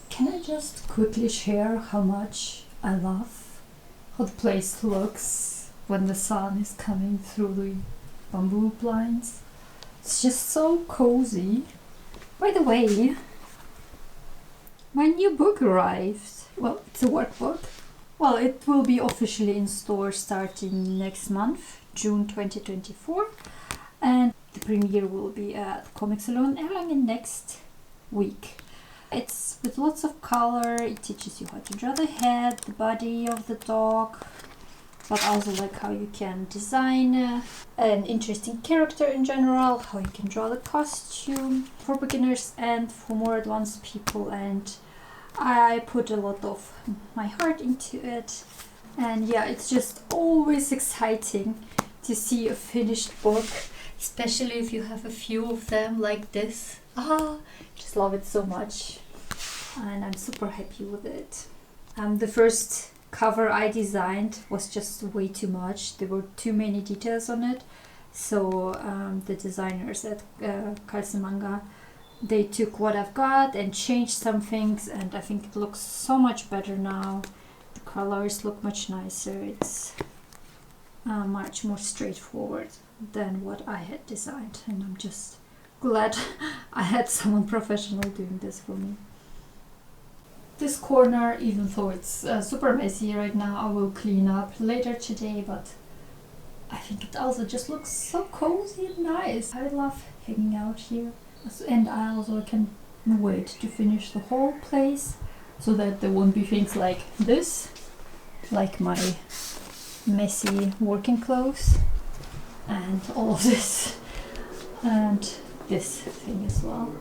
Can I just quickly share how much I love how the place looks when the sun is coming through the bamboo blinds? It's just so cozy. By the way, my new book arrived. Well, it's a workbook. Well, it will be officially in store starting next month, June 2024. And the premiere will be at Comic Salon Erlangen next week. It's with lots of color. It teaches you how to draw the head, the body of the dog, but also like how you can design an interesting character in general, how you can draw the costume for beginners and for more advanced people. And I put a lot of my heart into it. And yeah, it's just always exciting to see a finished book, especially if you have a few of them like this. Just love it so much, and I'm super happy with it. The first cover I designed was just way too much. There were too many details on it, so the designers at manga, they took what I've got and changed some things, and I think it looks so much better now. The colors look much nicer. It's much more straightforward than what I had designed, and I'm just glad I had someone professional doing this for me. This corner, even though it's super messy right now, I will clean up later today, but I think it also just looks so cozy and nice. I love hanging out here, and I also can't wait to finish the whole place so that there won't be things like this, like my messy working clothes and all of this, and this thing as well.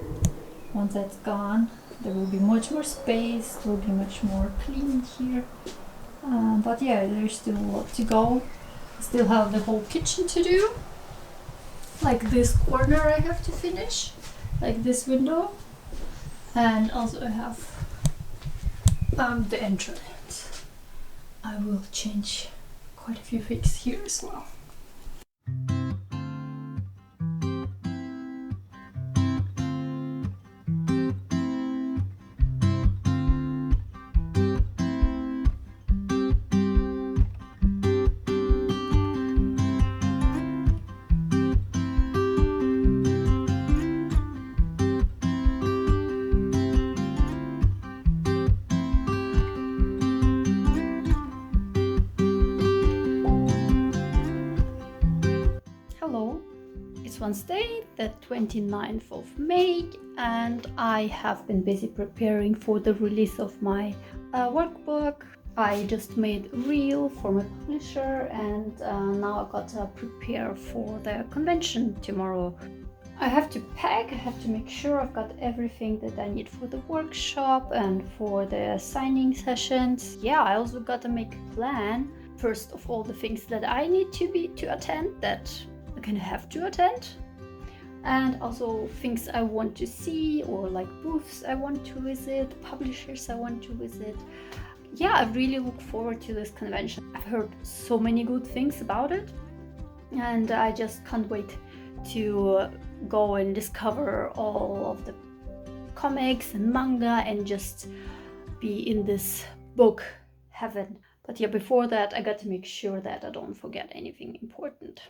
Once that's gone, there will be much more space, there will be much more clean here. But yeah, there's still a lot to go. I still have the whole kitchen to do. Like this corner I have to finish, like this window. And also I have the entrance. I will change quite a few things here as well. Wednesday, the 29th of May, and I have been busy preparing for the release of my workbook. I just made a reel for my publisher, and now I gotta prepare for the convention tomorrow. I have to pack, I have to make sure I've got everything that I need for the workshop and for the signing sessions. Yeah, I also gotta make a plan. First of all, the things that I need to attend, that I kind of have to attend, and also things I want to see, or like booths I want to visit, publishers I want to visit. Yeah, I really look forward to this convention. I've heard so many good things about it, and I just can't wait to go and discover all of the comics and manga and just be in this book heaven. But yeah, before that, I got to make sure that I don't forget anything important.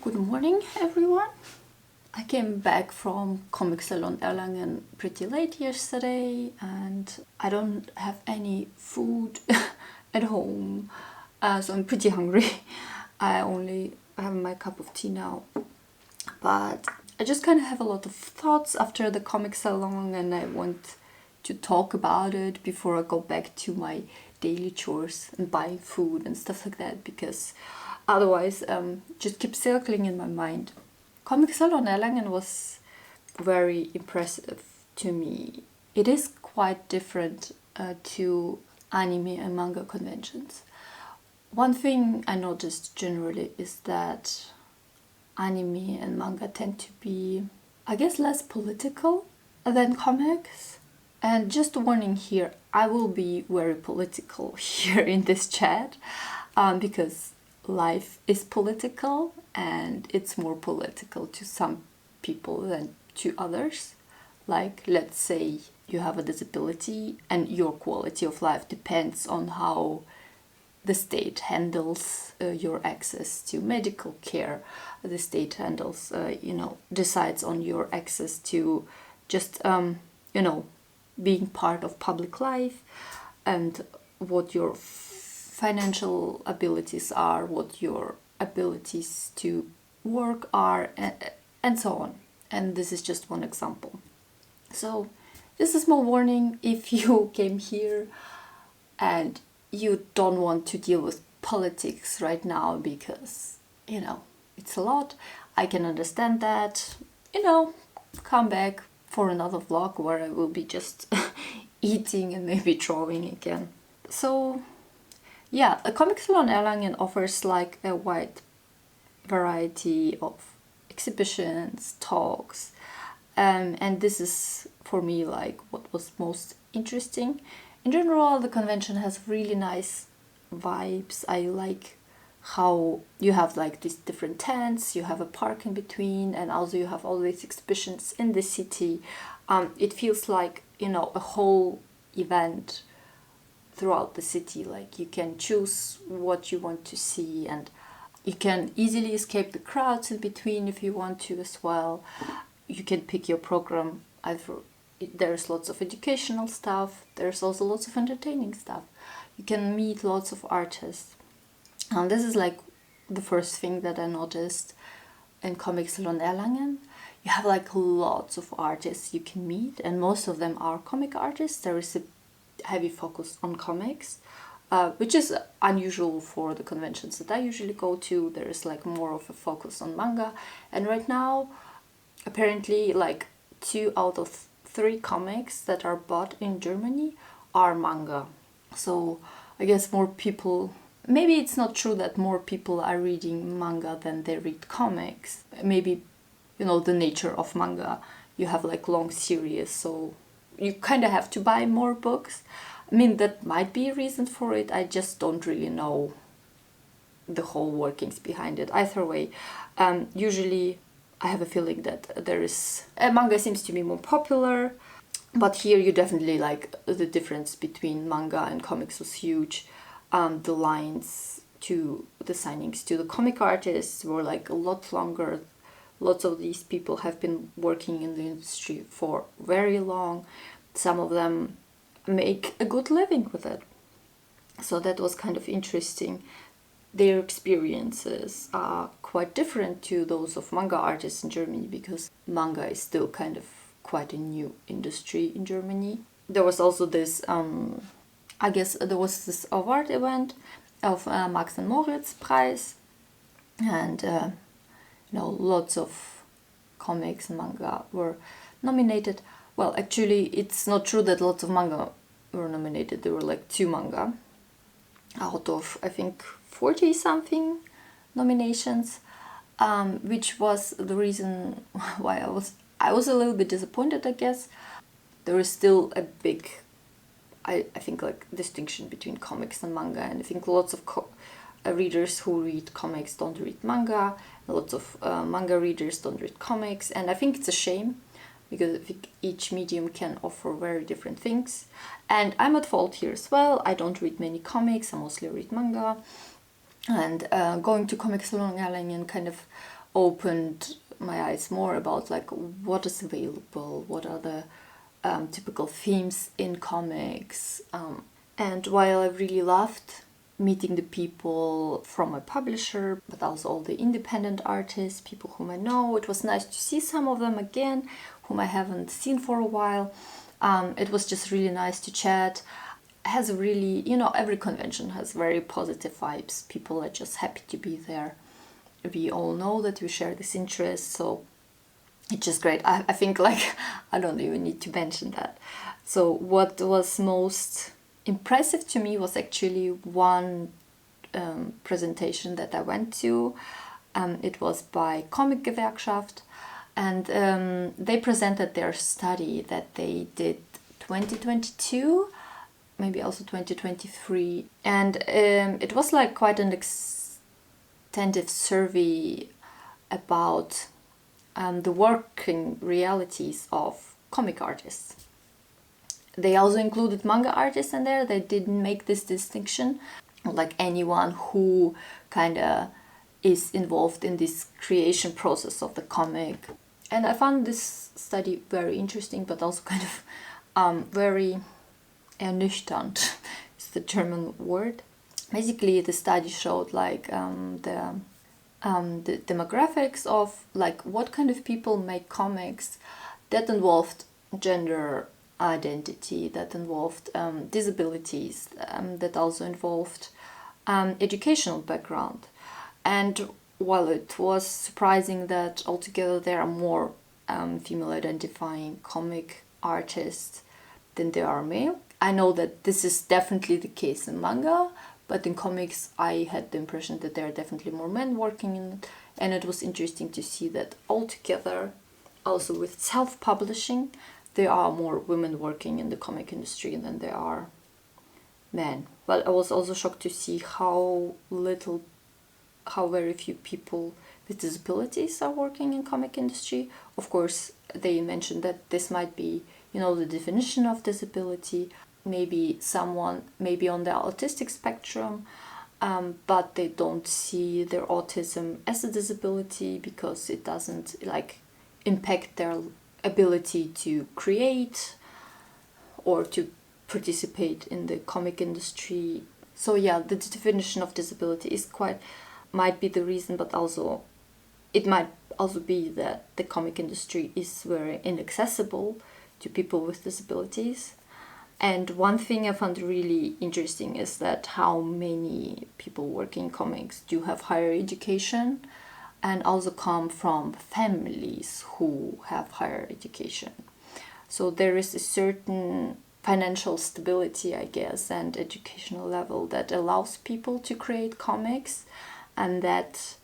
Good morning, everyone. I came back from Comic Salon Erlangen pretty late yesterday, and I don't have any food at home, so I'm pretty hungry. I only have my cup of tea now, but I just kind of have a lot of thoughts after the Comic Salon, and I want to talk about it before I go back to my daily chores and buying food and stuff like that, because otherwise just keep circling in my mind. Comic Salon Erlangen was very impressive to me. It is quite different to anime and manga conventions. One thing I noticed generally is that anime and manga tend to be, I guess, less political than comics. And just a warning here, I will be very political here in this chat, because life is political, and it's more political to some people than to others. Like, let's say you have a disability and your quality of life depends on how the state handles your access to medical care. The state handles, decides on your access to just, being part of public life, and what your financial abilities are, what your abilities to work are, and so on. And this is just one example. So this is a small warning if you came here and you don't want to deal with politics right now, because it's a lot. I can understand that. Come back for another vlog where I will be just eating and maybe drawing again. So yeah, a Comic Salon Erlangen offers like a wide variety of exhibitions, talks, and this is for me like what was most interesting. In general, the convention has really nice vibes. I like how you have like these different tents, you have a park in between, and also you have all these exhibitions in the city. It feels like a whole event throughout the city. Like, you can choose what you want to see, and you can easily escape the crowds in between if you want to as well. You can pick your program. There's lots of educational stuff, there's also lots of entertaining stuff. You can meet lots of artists, and this is like the first thing that I noticed in Comic Salon Erlangen. You have like lots of artists you can meet, and most of them are comic artists. There is a heavy focus on comics, which is unusual for the conventions that I usually go to. There is like more of a focus on manga, and right now apparently like 2 out of 3 comics that are bought in Germany are manga. So I guess more people, maybe it's not true that more people are reading manga than they read comics. Maybe the nature of manga, you have like long series, so you kind of have to buy more books. I mean, that might be a reason for it. I just don't really know the whole workings behind it. Either way, usually I have a feeling that there is manga seems to be more popular, but here you definitely like the difference between manga and comics was huge. The lines to the signings to the comic artists were like a lot longer. Lots of these people have been working in the industry for very long. Some of them make a good living with it. So that was kind of interesting. Their experiences are quite different to those of manga artists in Germany, because manga is still kind of quite a new industry in Germany. There was also this, I guess there was this award event of Max and Moritz Prize, and lots of comics and manga were nominated. Well, actually, it's not true that lots of manga were nominated. There were like 2 manga out of, I think, 40 something nominations, which was the reason why I was a little bit disappointed, I guess. There is still a big, I think, like distinction between comics and manga, and I think lots of readers who read comics don't read manga, lots of manga readers don't read comics, and I think it's a shame, because I think each medium can offer very different things. And I'm at fault here as well. I don't read many comics, I mostly read manga. And going to Comic Salon Erlangen kind of opened my eyes more about like what is available, what are the typical themes in comics. And while I really loved meeting the people from my publisher, but also all the independent artists, people whom I know, it was nice to see some of them again, whom I haven't seen for a while. It was just really nice to chat. Has a really, every convention has very positive vibes. People are just happy to be there. We all know that we share this interest, so it's just great. I think like I don't even need to mention that. So what was most impressive to me was actually one presentation that I went to. It was by Comic Gewerkschaft, and they presented their study that they did 2022, maybe also 2023, and it was like quite an extensive survey about the working realities of comic artists. They also included manga artists in there. They didn't make this distinction, like anyone who kind of is involved in this creation process of the comic. And I found this study very interesting, but also kind of very ernüchternd is the German word. Basically, the study showed like the demographics of like what kind of people make comics that involved gender identity, that involved disabilities, that also involved educational background. And while it was surprising that altogether there are more female identifying comic artists than there are male, I know that this is definitely the case in manga, but in comics I had the impression that there are definitely more men working in it, and it was interesting to see that altogether, also with self-publishing, there are more women working in the comic industry than there are men. Well, I was also shocked to see how very few people with disabilities are working in comic industry. Of course, they mentioned that this might be, the definition of disability. Maybe someone maybe on the autistic spectrum, but they don't see their autism as a disability because it doesn't like impact their ability to create or to participate in the comic industry. So yeah, the definition of disability is might be the reason, but also it might also be that the comic industry is very inaccessible to people with disabilities. And one thing I found really interesting is that how many people working in comics do have higher education and also come from families who have higher education. So there is a certain financial stability, I guess, and educational level that allows people to create comics, and that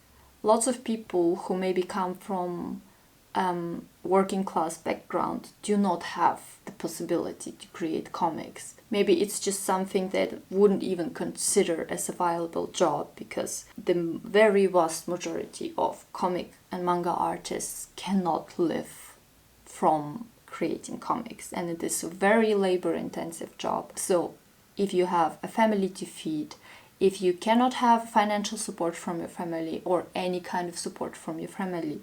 lots of people who maybe come from working class background do not have the possibility to create comics. Maybe it's just something that wouldn't even consider as a viable job, because the very vast majority of comic and manga artists cannot live from creating comics, and it is a very labor intensive job. So if you have a family to feed, if you cannot have financial support from your family or any kind of support from your family,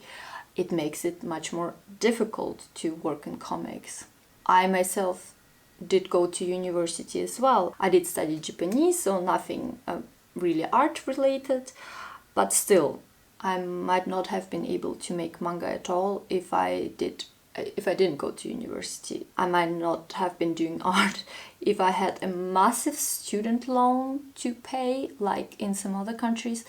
it makes it much more difficult to work in comics. I myself did go to university as well. I did study Japanese, so nothing really art related, but still I might not have been able to make manga at all if I didn't go to university. I might not have been doing art if I had a massive student loan to pay, like in some other countries.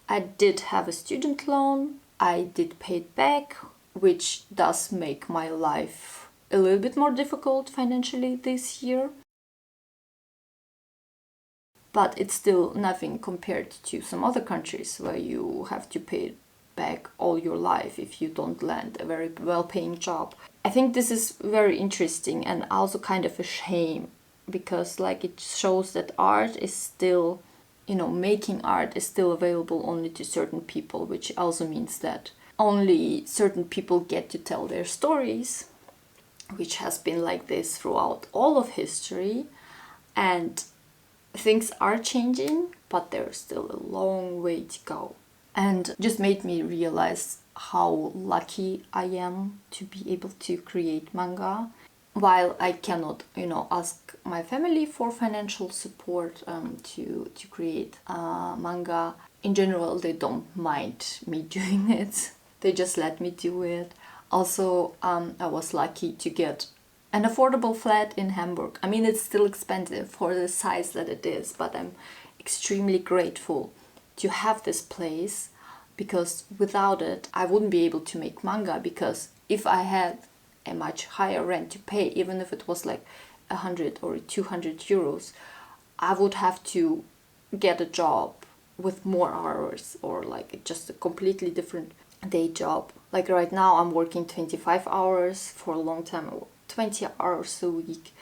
I did have a student loan. I did pay it back, which does make my life a little bit more difficult financially this year. But it's still nothing compared to some other countries where you have to pay it back all your life if you don't land a very well-paying job. I think this is very interesting and also kind of a shame, because like it shows that art is still, making art is still available only to certain people, which also means that only certain people get to tell their stories, which has been like this throughout all of history. And things are changing, but there's still a long way to go. And just made me realize how lucky I am to be able to create manga. While I cannot, ask my family for financial support to create manga, in general, they don't mind me doing it. They just let me do it. Also, I was lucky to get an affordable flat in Hamburg. I mean, it's still expensive for the size that it is, but I'm extremely grateful to have this place, because without it, I wouldn't be able to make manga, because if I had a much higher rent to pay, even if it was like 100 or 200 euros, I would have to get a job with more hours, or like just a completely different day job. Like right now I'm working 25 hours, for a long time 20 hours a week.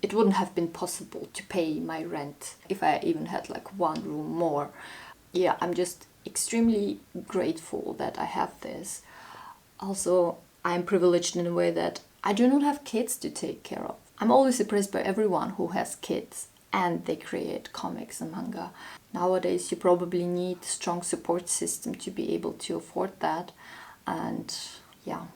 It wouldn't have been possible to pay my rent if I even had like one room more. Yeah, I'm just extremely grateful that I have this. Also, I'm privileged in a way that I do not have kids to take care of. I'm always impressed by everyone who has kids and they create comics and manga. Nowadays, you probably need a strong support system to be able to afford that. And yeah.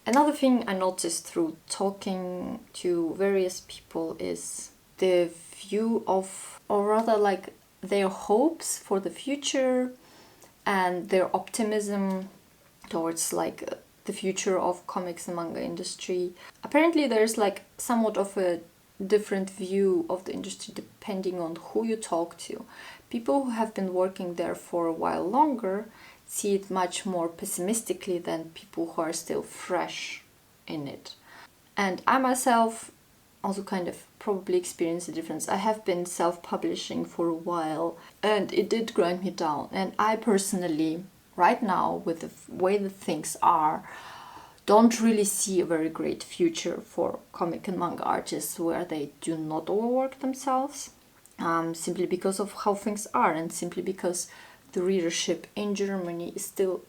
Another thing I noticed through talking to various people is the view of, or rather like their hopes for the future and their optimism towards like the future of comics and manga industry. Apparently there's like somewhat of a different view of the industry depending on who you talk to. People who have been working there for a while longer see it much more pessimistically than people who are still fresh in it. And I myself also kind of probably experience the difference. I have been self-publishing for a while and it did grind me down. And I personally, right now, with the way that things are, don't really see a very great future for comic and manga artists where they do not overwork themselves, simply because of how things are, and simply because the readership in Germany is still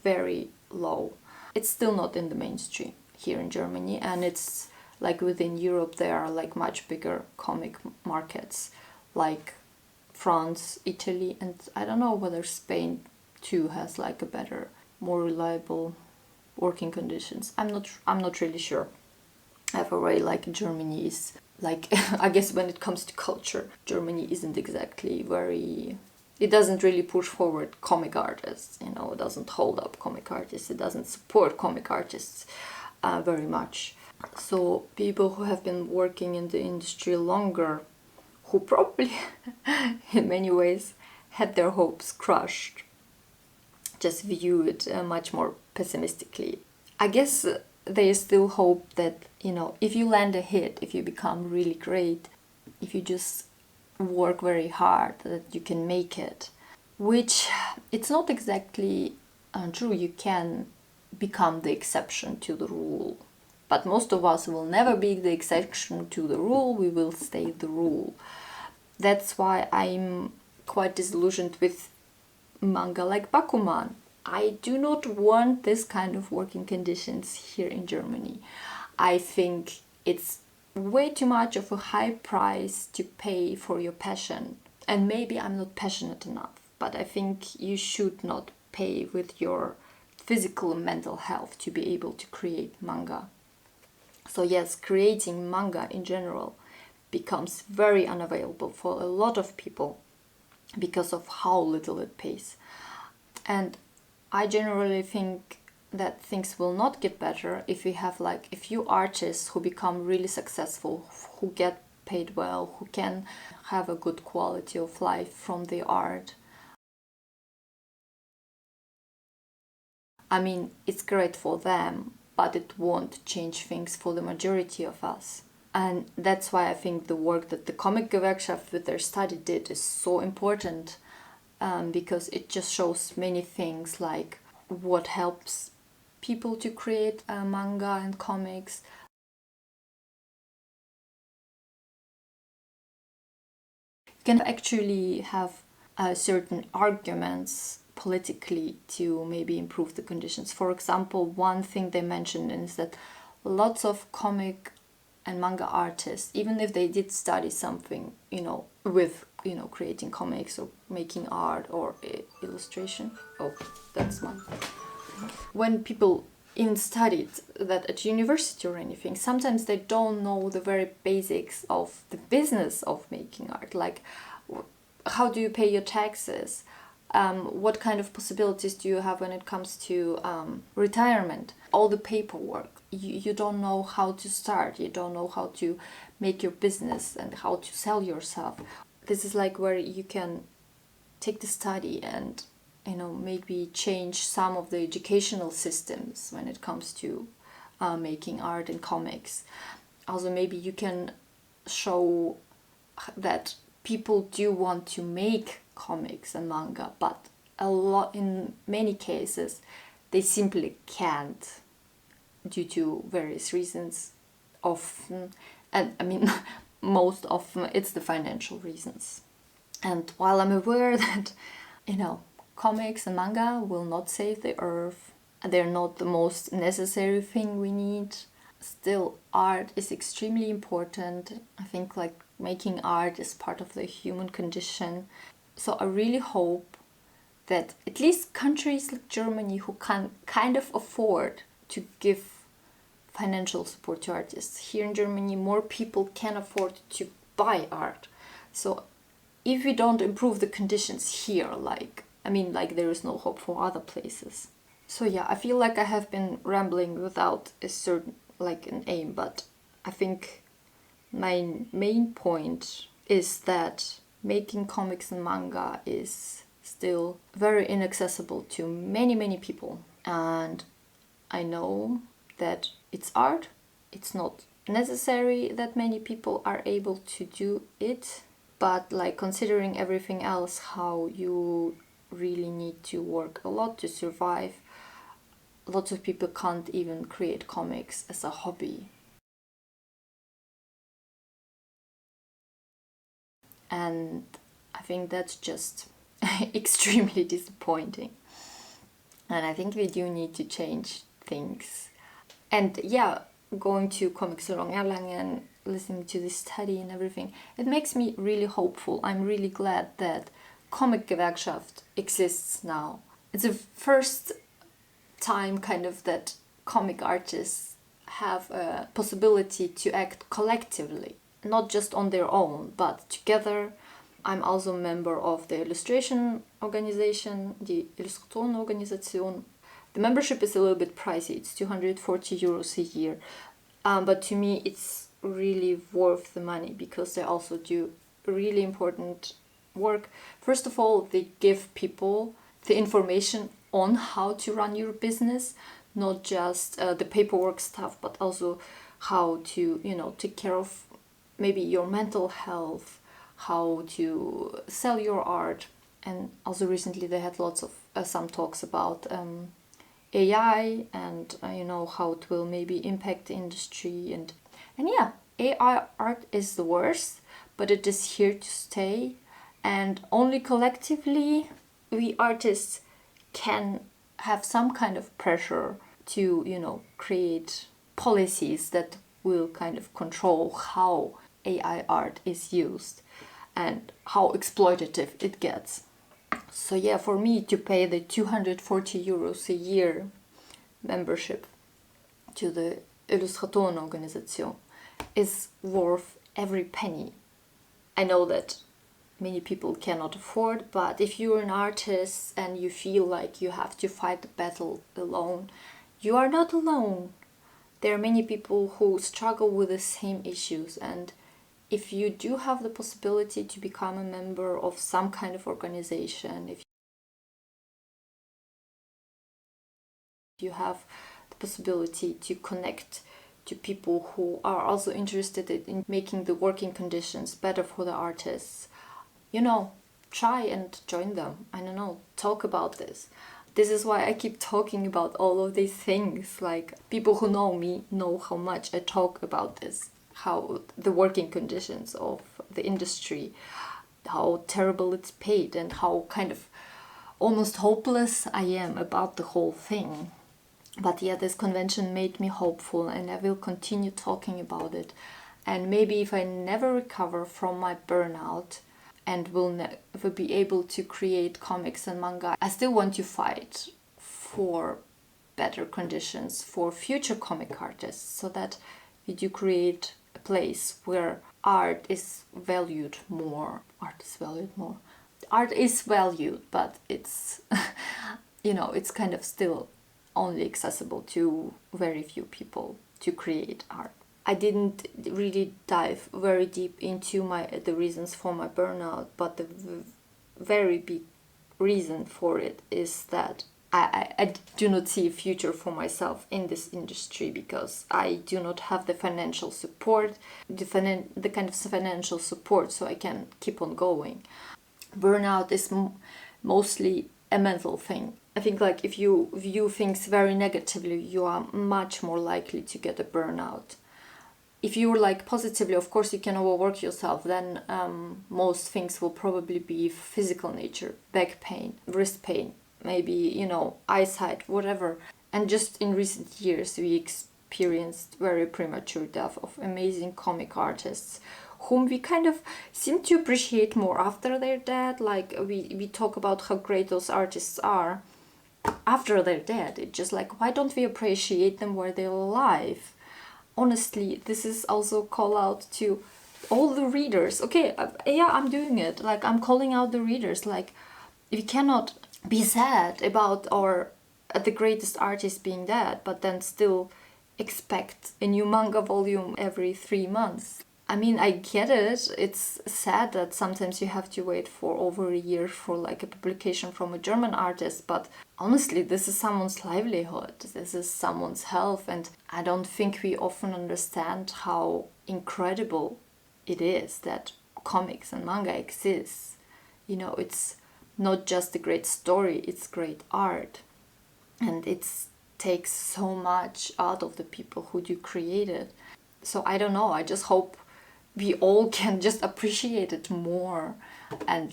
very low. It's still not in the mainstream here in Germany, and it's like within Europe there are like much bigger comic markets like France, Italy, and I don't know whether Spain too has like a better, more reliable working conditions. I'm not really sure. Either way, like Germany is like I guess when it comes to culture, Germany isn't exactly very, it doesn't really push forward comic artists, it doesn't hold up comic artists, it doesn't support comic artists very much. So people who have been working in the industry longer, who probably in many ways had their hopes crushed, just view it much more pessimistically. I guess they still hope that, if you land a hit, if you become really great, if you just work very hard, that you can make it. Which, it's not exactly true. You can become the exception to the rule. But most of us will never be the exception to the rule, we will stay the rule. That's why I'm quite disillusioned with manga like Bakuman. I do not want this kind of working conditions here in Germany. I think it's way too much of a high price to pay for your passion. And maybe I'm not passionate enough, but I think you should not pay with your physical and mental health to be able to create manga. So yes, creating manga in general becomes very unavailable for a lot of people because of how little it pays. And I generally think that things will not get better if we have like a few artists who become really successful, who get paid well, who can have a good quality of life from the art. I mean, it's great for them, but it won't change things for the majority of us. And that's why I think the work that the Comic Gewerkschaft with their study did is so important, because it just shows many things like what helps people to create manga and comics. You can actually have certain arguments politically to maybe improve the conditions. For example, one thing they mentioned is that lots of comic and manga artists, even if they did study something, with, creating comics or making art or illustration. Oh, that's my When people even studied that at university or anything, sometimes they don't know the very basics of the business of making art. Like, how do you pay your taxes? What kind of possibilities do you have when it comes to retirement? All the paperwork. You don't know how to start. You don't know how to make your business and how to sell yourself. This is like where you can take the study and, you know, maybe change some of the educational systems when it comes to making art and comics. Also, maybe you can show that people do want to make comics and manga, but in many cases they simply can't due to various reasons. Often, and I mean most often it's the financial reasons. And while I'm aware that, you know, comics and manga will not save the earth, they're not the most necessary thing we need, still art is extremely important. I think like making art is part of the human condition. So I really hope that at least countries like Germany, who can kind of afford to give financial support to artists. Here in Germany, more people can afford to buy art. So if we don't improve the conditions here, like there is no hope for other places. So yeah, I feel like I have been rambling without a certain an aim, but I think my main point is that making comics and manga is still very inaccessible to many people. And I know that it's art. It's not necessary that many people are able to do it, but like considering everything else, how you really need to work a lot to survive, lots of people can't even create comics as a hobby. And I think that's just extremely disappointing. And I think we do need to change things. And yeah, going to Comic Salon Erlangen, listening to this study and everything, it makes me really hopeful. I'm really glad that Comic Gewerkschaft exists now. It's the first time kind of that comic artists have a possibility to act collectively, not just on their own, but together. I'm also a member of the illustration organization, the Illustratorenorganisation. The membership is a little bit pricey, it's 240 euros a year. But to me, it's really worth the money because they also do really important work. First of all, they give people the information on how to run your business, not just the paperwork stuff, but also how to, take care of maybe your mental health, how to sell your art. And also recently they had lots of some talks about AI and how it will maybe impact the industry. And yeah, AI art is the worst, but it is here to stay, and only collectively we artists can have some kind of pressure to create policies that will kind of control how AI art is used and how exploitative it gets. So yeah, for me to pay the 240 euros a year membership to the Illustratorenorganisation is worth every penny. I know that many people cannot afford, but if you're an artist and you feel like you have to fight the battle alone, you are not alone. There are many people who struggle with the same issues, and if you do have the possibility to become a member of some kind of organization, if you have the possibility to connect to people who are also interested in making the working conditions better for the artists, try and join them. I don't know, talk about this. This is why I keep talking about all of these things. Like, people who know me know how much I talk about this, how the working conditions of the industry, how terrible it's paid, and how kind of almost hopeless I am about the whole thing. But yeah, this convention made me hopeful, and I will continue talking about it. And maybe if I never recover from my burnout and will never be able to create comics and manga, I still want to fight for better conditions for future comic artists, so that we do create a place where art is valued more. Art is valued more. Art is valued, but it's, you know, it's kind of still only accessible to very few people to create art. I didn't really dive very deep into the reasons for my burnout, but the very big reason for it is that I do not see a future for myself in this industry, because I do not have the financial support, the kind of financial support so I can keep on going. Burnout is mostly a mental thing. I think like if you view things very negatively, you are much more likely to get a burnout. If you're like positively, of course you can overwork yourself, then most things will probably be physical nature, back pain, wrist pain, maybe, you know, eyesight, whatever. And just in recent years we experienced very premature death of amazing comic artists whom we kind of seem to appreciate more after they're dead. Like we talk about how great those artists are after they're dead. It's just like, why don't we appreciate them while they're alive? Honestly, this is also a call out to all the readers. Okay, yeah, I'm doing it. Like, I'm calling out the readers. Like, we cannot be sad about the greatest artist being dead, but then still expect a new manga volume every 3 months. I mean, I get it. It's sad that sometimes you have to wait for over a year for like a publication from a German artist, but honestly, this is someone's livelihood. This is someone's health, and I don't think we often understand how incredible it is that comics and manga exists. You know, it's not just a great story, it's great art. And it takes so much out of the people who do create it. So I don't know, I just hope we all can just appreciate it more. And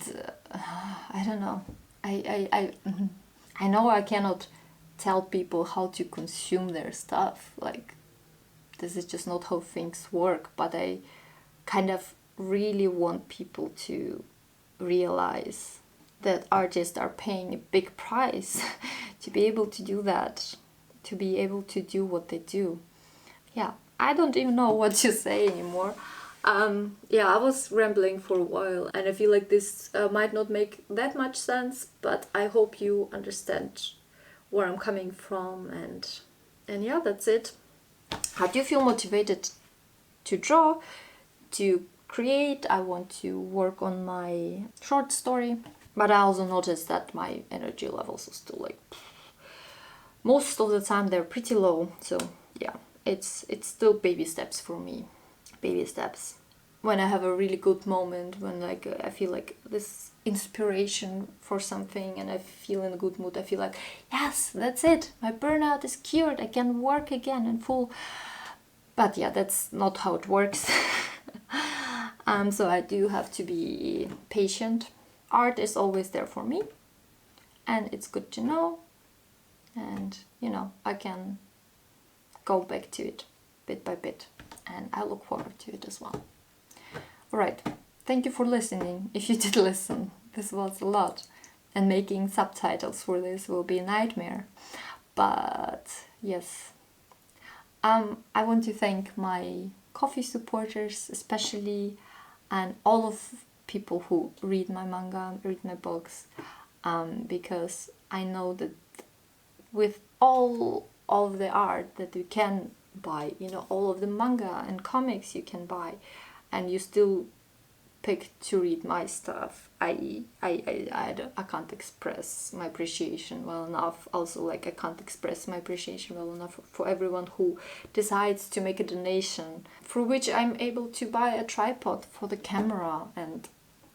I don't know, I know I cannot tell people how to consume their stuff. Like, this is just not how things work. But I kind of really want people to realize that artists are paying a big price to be able to do that, to be able to do what they do. Yeah, I don't even know what to say anymore. Yeah, I was rambling for a while, and I feel like this might not make that much sense, but I hope you understand where I'm coming from, and yeah, that's it. How do you feel motivated to draw, to create? I want to work on my short story, but I also noticed that my energy levels are still like, most of the time they're pretty low. So yeah, it's still baby steps for me. Baby steps. When I have a really good moment, when like I feel like this inspiration for something and I feel in a good mood, I feel like, yes, that's it, my burnout is cured, I can work again in full. But yeah, that's not how it works. So I do have to be patient. Art is always there for me, and it's good to know, and you know, I can go back to it bit by bit, and I look forward to it as well. Alright, thank you for listening. If you did listen, this was a lot, and making subtitles for this will be a nightmare. But yes, I want to thank my coffee supporters especially, and all of people who read my manga, read my books, because I know that with all of the art that you can buy, you know, all of the manga and comics you can buy, and you still pick to read my stuff, I can't express my appreciation well enough. Also, like, I can't express my appreciation well enough for everyone who decides to make a donation, for which I'm able to buy a tripod for the camera and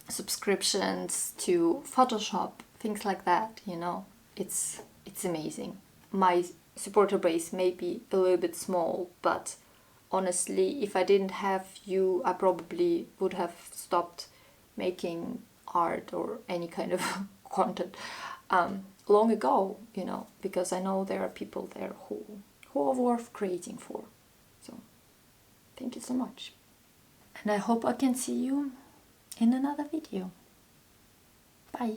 subscriptions to Photoshop, things like that, you know. It's amazing. My supporter base may be a little bit small, but honestly, if I didn't have you, I probably would have stopped making art or any kind of content long ago, you know, because I know there are people there who are worth creating for. So thank you so much, and I hope I can see you in another video. Bye.